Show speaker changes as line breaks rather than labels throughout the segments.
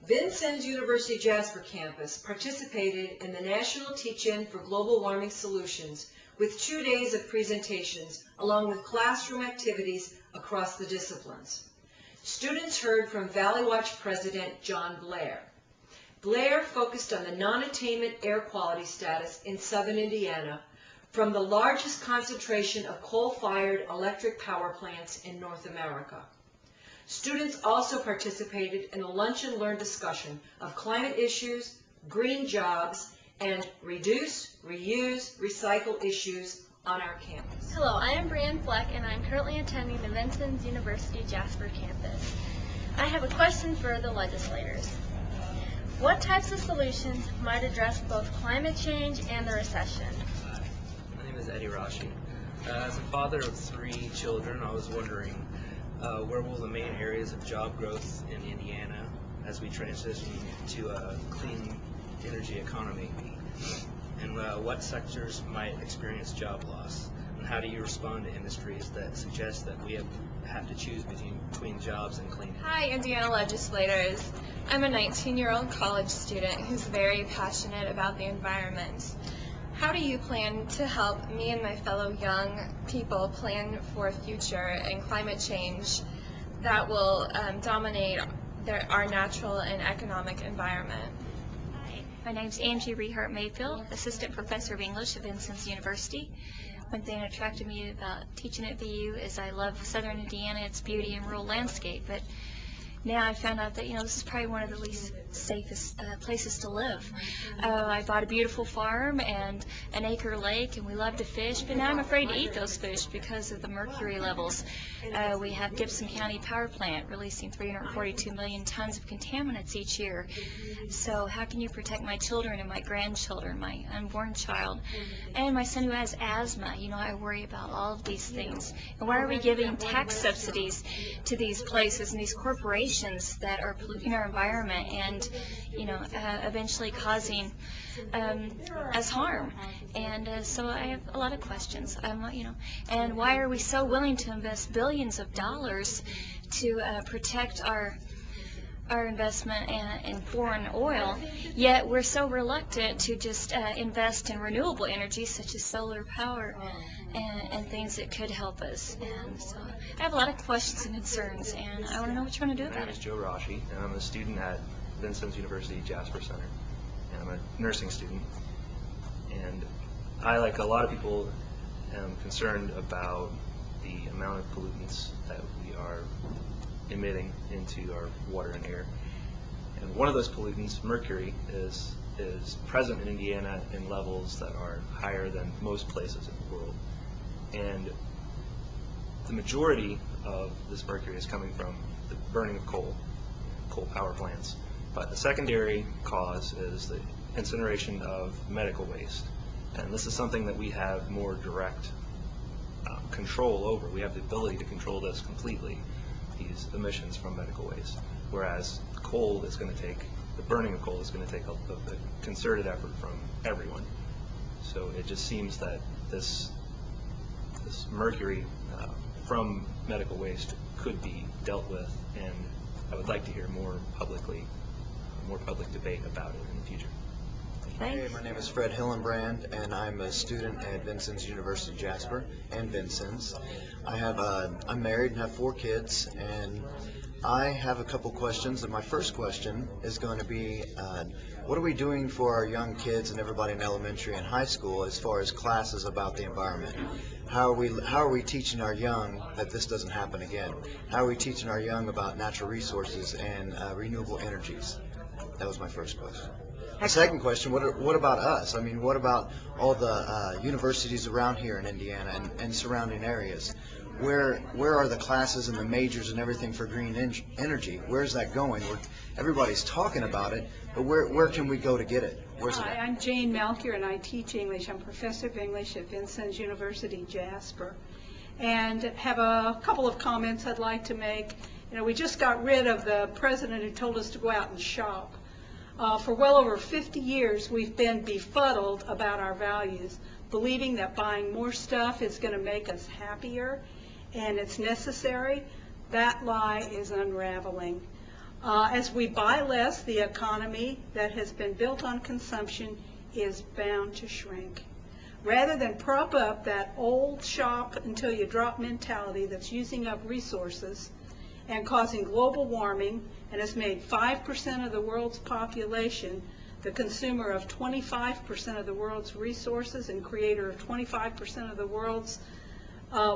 Vincennes University Jasper campus participated in the National Teach-In for Global Warming Solutions with 2 days of presentations along with classroom activities across the disciplines. Students heard from Valley Watch President John Blair. Blair focused on the non-attainment air quality status in southern Indiana from the largest concentration of coal-fired electric power plants in North America. Students also participated in a lunch and learn discussion of climate issues, green jobs, and reduce, reuse, recycle issues on our campus.
Hello, I am Brianne Fleck and I'm currently attending the Vincennes University Jasper campus. I have a question for the legislators. What types of solutions might address both climate change and the recession?
My name is Eddie Rashi. As a father of 3 children, I was wondering where will the main areas of job growth in Indiana as we transition to a clean energy economy be? And what sectors might experience job loss? And how do you respond to industries that suggest that we have to choose between jobs and clean energy?
Hi, Indiana legislators. I'm a 19-year-old college student who's very passionate about the environment. How do you plan to help me and my fellow young people plan for a future in climate change that will dominate our natural and economic environment?
Hi, my name's Angie Rehart Mayfield, Assistant Professor of English at Vincennes University. One thing that attracted me about teaching at VU is I love southern Indiana, its beauty and rural landscape, but now I found out that, this is probably one of the least safest places to live. I bought a beautiful farm and an acre lake, and we love to fish, but now I'm afraid to eat those fish because of the mercury levels. We have Gibson County Power Plant releasing 342 million tons of contaminants each year. So how can you protect my children and my grandchildren, my unborn child, and my son who has asthma? I worry about all of these things. And why are we giving tax subsidies to these places and these corporations that are polluting our environment and, eventually causing us harm? And so I have a lot of questions. And why are we so willing to invest billions of dollars to protect our investment in foreign oil, yet we're so reluctant to just invest in renewable energy such as solar power and things that could help us? And so I have a lot of questions and concerns, and I want to know what you want to do about it.
My name is Joe Rashi, and I'm a student at Vincennes University Jasper Center, and I'm a nursing student. And I, like a lot of people, am concerned about the amount of pollutants that we are emitting into our water and air. And one of those pollutants, mercury, is present in Indiana in levels that are higher than most places in the world. And the majority of this mercury is coming from the burning of coal power plants. But the secondary cause is the incineration of medical waste. And this is something that we have more direct control over. We have the ability to control this completely, these emissions from medical waste. Whereas coal is going to take, the burning of coal is going to take a concerted effort from everyone. So it just seems that this mercury from medical waste could be dealt with, and I would like to hear more public debate about it in the future.
Hey, my name is Fred Hillenbrand, and I'm a student at Vincennes University Jasper and Vincennes. I'm married and have 4 kids, and I have a couple questions. And my first question is going to be, what are we doing for our young kids and everybody in elementary and high school as far as classes about the environment? How are we teaching our young that this doesn't happen again? How are we teaching our young about natural resources and renewable energies? That was my first question. The second question, what about us? I mean, what about all the universities around here in Indiana and surrounding areas? Where are the classes and the majors and everything for green energy? Where's that going? Everybody's talking about it, but where can we go to get it? Where's it at?
Hi, I'm Jane Melchior, and I teach English. I'm professor of English at Vincennes University Jasper, and have a couple of comments I'd like to make. We just got rid of the president who told us to go out and shop. For well over 50 years, we've been befuddled about our values, believing that buying more stuff is going to make us happier, and it's necessary. That lie is unraveling. As we buy less, the economy that has been built on consumption is bound to shrink. Rather than prop up that old shop until you drop mentality that's using up resources and causing global warming and has made 5% of the world's population the consumer of 25% of the world's resources and creator of 25% of the world's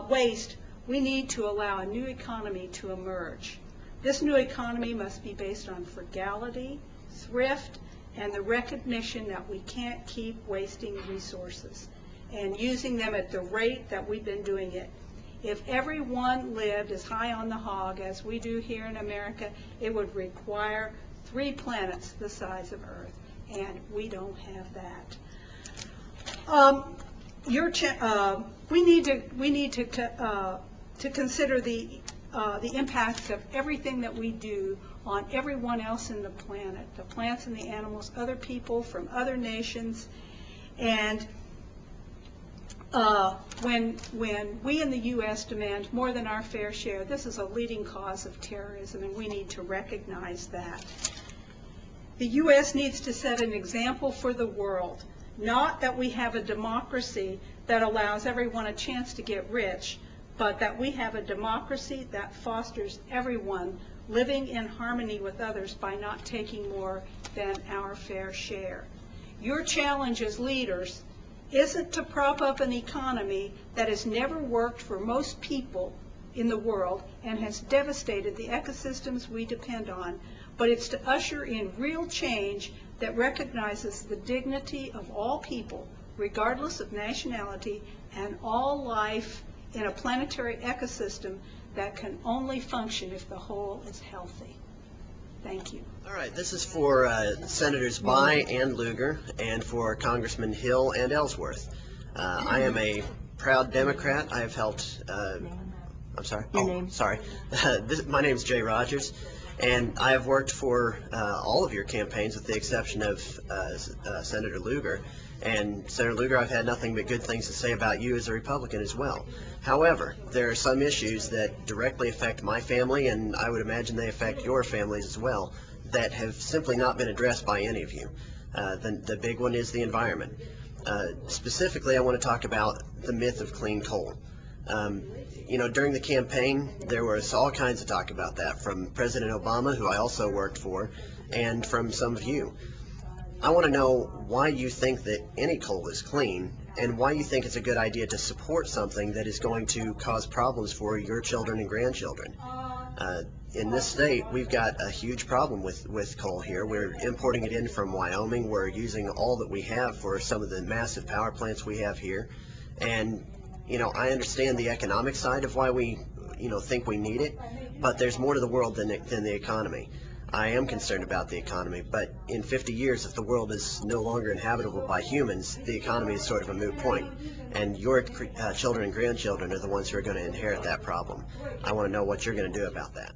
waste, we need to allow a new economy to emerge. This new economy must be based on frugality, thrift, and the recognition that we can't keep wasting resources and using them at the rate that we've been doing it. If everyone lived as high on the hog as we do here in America, it would require 3 planets the size of Earth, and we don't have that. We need to consider the impacts of everything that we do on everyone else in the planet, the plants and the animals, other people from other nations, and when we in the U.S. demand more than our fair share, this is a leading cause of terrorism, and we need to recognize that. The U.S. needs to set an example for the world, not that we have a democracy that allows everyone a chance to get rich, but that we have a democracy that fosters everyone living in harmony with others by not taking more than our fair share. Your challenge as leaders isn't to prop up an economy that has never worked for most people in the world and has devastated the ecosystems we depend on, but it's to usher in real change that recognizes the dignity of all people, regardless of nationality, and all life in a planetary ecosystem that can only function if the whole is healthy. Thank you.
All right, this is for Senators Bayh and Lugar, and for Congressman Hill and Ellsworth. I am a proud Democrat. I have helped, I'm sorry?
Your name?
Sorry. My name is Jay Rogers, and I have worked for all of your campaigns with the exception of Senator Lugar. And Senator Lugar, I've had nothing but good things to say about you as a Republican as well. However, there are some issues that directly affect my family, and I would imagine they affect your families as well, that have simply not been addressed by any of you. The big one is the environment. Specifically, I want to talk about the myth of clean coal. You know, during the campaign, there was all kinds of talk about that from President Obama, who I also worked for, and from some of you. I want to know why you think that any coal is clean, and why you think it's a good idea to support something that is going to cause problems for your children and grandchildren. In this state, we've got a huge problem with coal here. We're importing it in from Wyoming. We're using all that we have for some of the massive power plants we have here. And, you know, I understand the economic side of why we, think we need it, but there's more to the world than the economy. I am concerned about the economy, but in 50 years, if the world is no longer inhabitable by humans, the economy is sort of a moot point. And your children and grandchildren are the ones who are going to inherit that problem. I want to know what you're going to do about that.